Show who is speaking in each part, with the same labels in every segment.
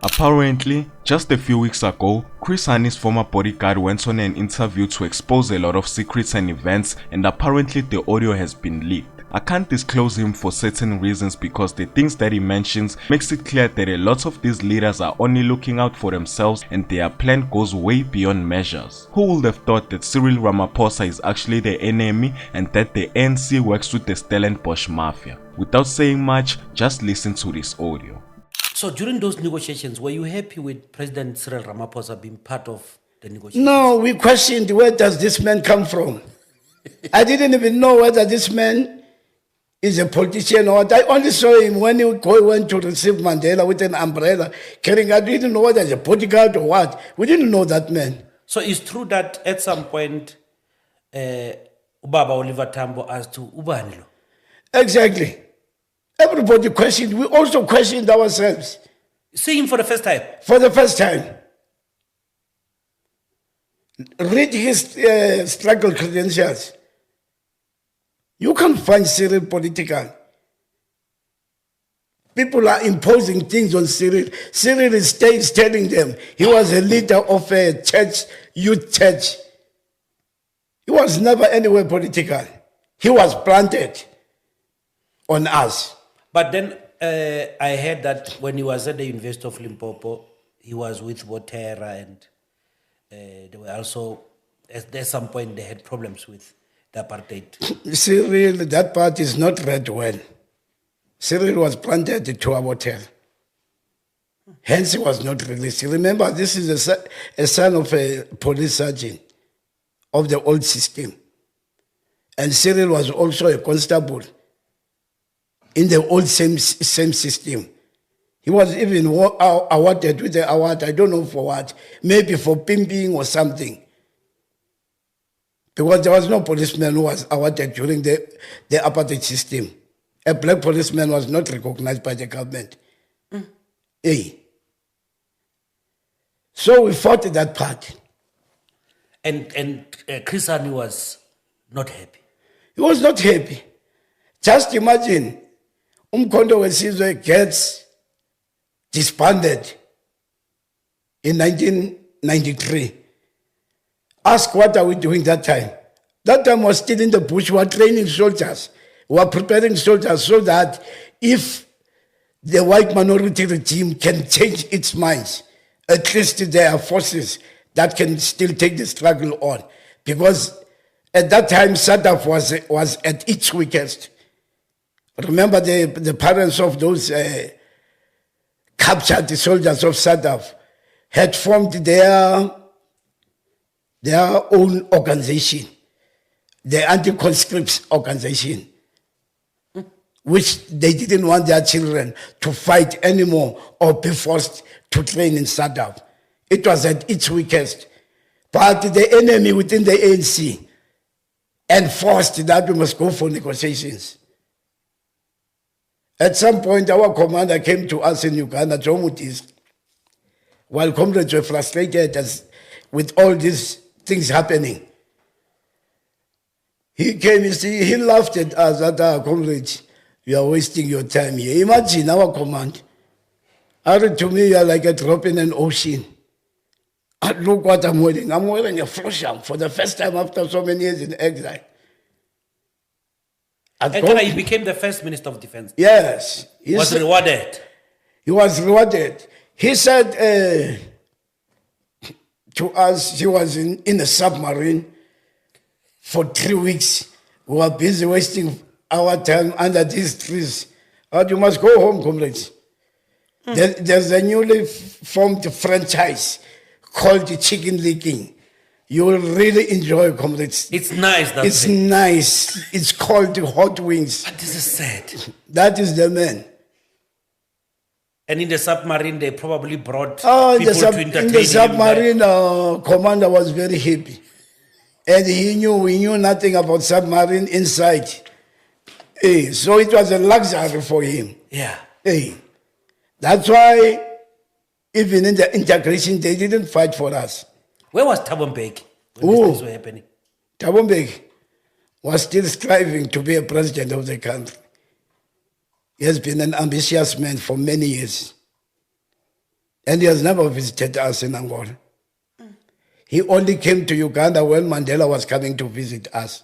Speaker 1: Apparently, just a few weeks ago, Hani's former bodyguard went on an interview to expose a lot of secrets and events, and apparently the audio has been leaked. I can't disclose him for certain reasons because the things that he mentions makes it clear that a lot of these leaders are only looking out for themselves and their plan goes way beyond measures. Who would have thought that Cyril Ramaphosa is actually the enemy and that the ANC works with the Stellenbosch Mafia? Without saying much, just listen to this audio.
Speaker 2: So during those negotiations, were you happy with President Cyril Ramaphosa being part of the negotiations?
Speaker 3: No, we questioned where does this man come from. I didn't even know whether this man is a politician or what. I only saw him when he went to receive Mandela with an umbrella carrying. I didn't know whether he's a bodyguard or what. We didn't know that man.
Speaker 2: So it's true that at some point, Ubaba Oliver Tambo asked to Ubanilo.
Speaker 3: Exactly. Everybody questioned. We also questioned ourselves.
Speaker 2: See him for the first time?
Speaker 3: For the first time. Read his struggle credentials. You can't find Cyril political. People are imposing things on Cyril. Cyril is telling them he was a leader of a church, youth church. He was never anywhere political. He was planted on us.
Speaker 2: But then I heard that when he was at the University of Limpopo, he was with Botera, and they were also, at some point, they had problems with the apartheid.
Speaker 3: Cyril, that part is not read well. Cyril was planted to our hotel. Hence, he was not released. Remember, this is a son of a police sergeant of the old system. And Cyril was also a constable in the old same system. He was even awarded with the award, I don't know for what, maybe for pimping or something. Because there was no policeman who was awarded during the apartheid system. A black policeman was not recognized by the government. Hey. So we fought that part.
Speaker 2: And Hani was not happy.
Speaker 3: He was not happy. Just imagine, Umkhonto when Sizwe gets disbanded in 1993. Ask what are we doing that time? That time was still in the bush. We were training soldiers. We were preparing soldiers so that if the white minority regime can change its minds, at least there are forces that can still take the struggle on. Because at that time, SADF was at its weakest. Remember the parents of those captured soldiers of SADF had formed their own organization, the anti-conscripts organization, which they didn't want their children to fight anymore or be forced to train in SADF. It was at its weakest. But the enemy within the ANC enforced that we must go for negotiations. At some point, our commander came to us in Uganda, Jomutis, while comrades were frustrated with all these things happening. He came, he laughed at us, at our comrades. You are wasting your time here. Imagine our command. To me, you are like a drop in an ocean. And look what I'm wearing. I'm wearing a flosham for the first time after so many years in exile.
Speaker 2: And he became the first Minister of Defense.
Speaker 3: Yes.
Speaker 2: He was rewarded.
Speaker 3: He was rewarded. He said to us, he was in a submarine for 3 weeks. We were busy wasting our time under these trees. But you must go home, comrades. There's a newly formed franchise called the Chicken Licking. You will really enjoy, comrades.
Speaker 2: It's nice.
Speaker 3: It's nice. It's called the Hot Wings.
Speaker 2: But this is sad.
Speaker 3: That is the man.
Speaker 2: And in the submarine, they probably brought people to entertain him.
Speaker 3: In the submarine, commander was very happy. And we knew nothing about submarine inside. Hey, so it was a luxury for him.
Speaker 2: Yeah.
Speaker 3: Hey, that's why even in the integration, they didn't fight for us.
Speaker 2: Where was Thabo Mbeki when these things were happening?
Speaker 3: Thabo Mbeki was still striving to be a president of the country. He has been an ambitious man for many years. And he has never visited us in Angola. He only came to Uganda when Mandela was coming to visit us.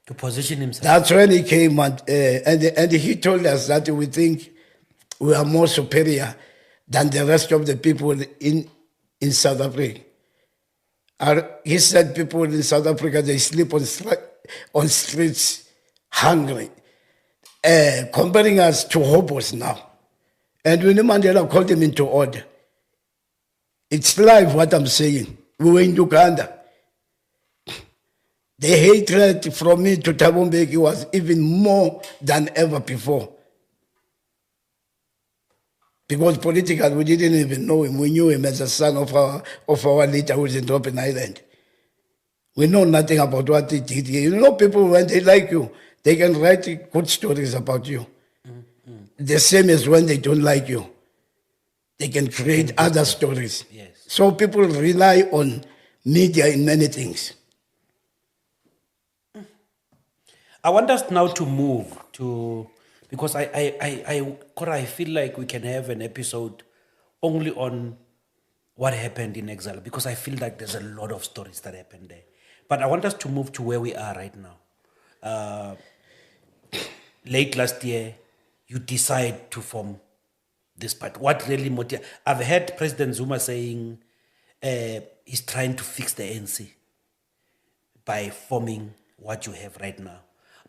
Speaker 2: To position himself.
Speaker 3: That's when he came and he told us that we think we are more superior than the rest of the people in South Africa. He said people in South Africa, they sleep on streets hungry, comparing us to hobos now. And when Mandela called him into order, it's live what I'm saying. We were in Uganda. The hatred from me to Thabo Mbeki was even more than ever before. Because politically, we didn't even know him. We knew him as a son of our leader who is in Robben Island. We know nothing about what he did here. You know, people, when they like you, they can write good stories about you. The same as when they don't like you. They can create other stories.
Speaker 2: Yes.
Speaker 3: So people rely on media in many things.
Speaker 2: I want us now to move to, because I feel like we can have an episode only on what happened in exile, because I feel like there's a lot of stories that happened there. But I want us to move to where we are right now. Late last year, you decide to form this party. What really motivated? I've heard President Zuma saying he's trying to fix the ANC by forming what you have right now.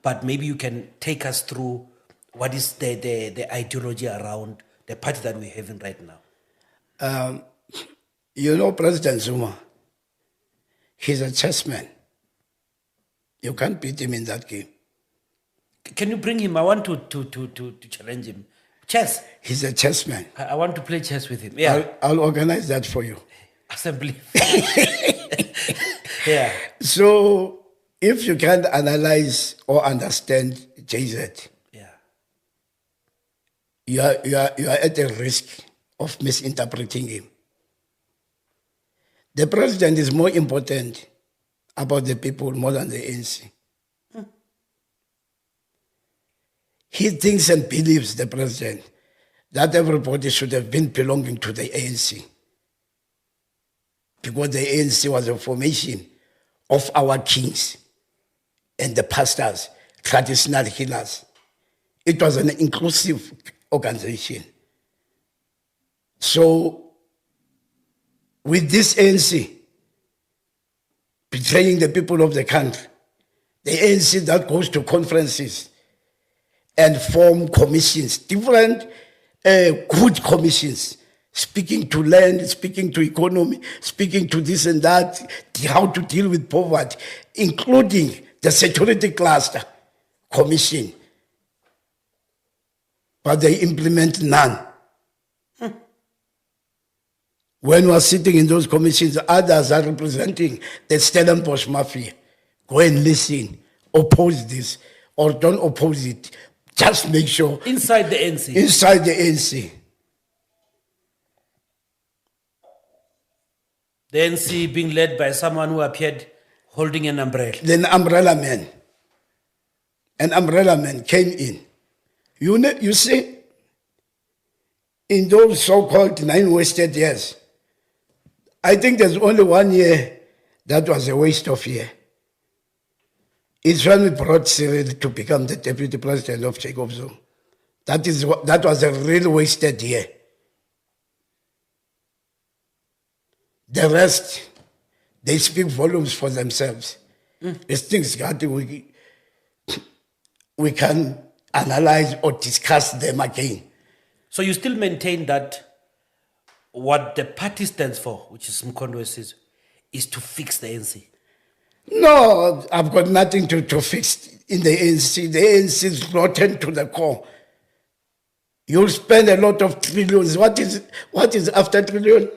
Speaker 2: But maybe you can take us through what is the ideology around the party that we're having right now.
Speaker 3: You know, President Zuma, he's a chessman. You can't beat him in that game.
Speaker 2: Can you bring him? I want to challenge him. Chess.
Speaker 3: He's a chessman.
Speaker 2: I want to play chess with him. Yeah.
Speaker 3: I'll organize that for you.
Speaker 2: Assembly. Yeah.
Speaker 3: So, if you can't analyze or understand JZ,
Speaker 2: Yeah.
Speaker 3: you are at a risk of misinterpreting him. The president is more important about the people more than the ANC. He thinks and believes, the president, that everybody should have been belonging to the ANC. Because the ANC was a formation of our kings and the pastors, traditional healers. It was an inclusive organization. So, with this ANC betraying the people of the country, the ANC that goes to conferences and form commissions, different good commissions, speaking to land, speaking to economy, speaking to this and that, how to deal with poverty, including the security cluster commission. But they implement none. When we are sitting in those commissions, others are representing the Stellenbosch Mafia. Go and listen, oppose this, or don't oppose it. Just make sure.
Speaker 2: Inside the ANC.
Speaker 3: Inside the ANC.
Speaker 2: The ANC being led by someone who appeared holding an umbrella.
Speaker 3: Then umbrella man. An umbrella man came in. You see, in those so-called 9 wasted years, I think there's only 1 year that was a waste of year. It's when we brought Cyril to become the deputy president of Jacob Zuma. That was a real wasted year. The rest, they speak volumes for themselves. These things that we can analyze or discuss them again.
Speaker 2: So you still maintain that what the party stands for, which is Umkhonto, is to fix the ANC?
Speaker 3: No, I've got nothing to fix in the ANC. The ANC is rotten to the core. You'll spend a lot of trillions. What is after trillion?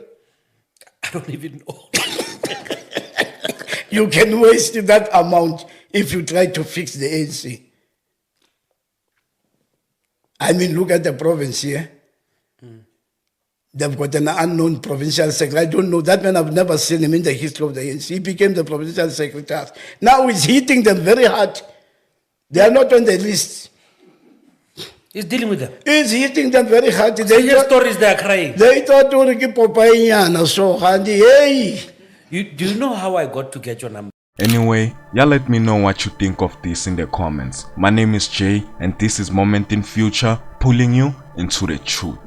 Speaker 2: I don't even know.
Speaker 3: You can waste that amount if you try to fix the ANC. I mean, look at the province here. They've got an unknown provincial secretary. I don't know. That man, I've never seen him in the history of the ANC. He became the provincial secretary. Now he's hitting them very hard. They are not on the list.
Speaker 2: He's dealing with them.
Speaker 3: He's hitting them very hard.
Speaker 2: They hear stories, they are crying.
Speaker 3: They thought to keep Popeye so handy. Hey.
Speaker 2: Do you know how I got to get your number?
Speaker 1: Anyway, y'all let me know what you think of this in the comments. My name is Jay and this is Moment in Future, pulling you into the truth.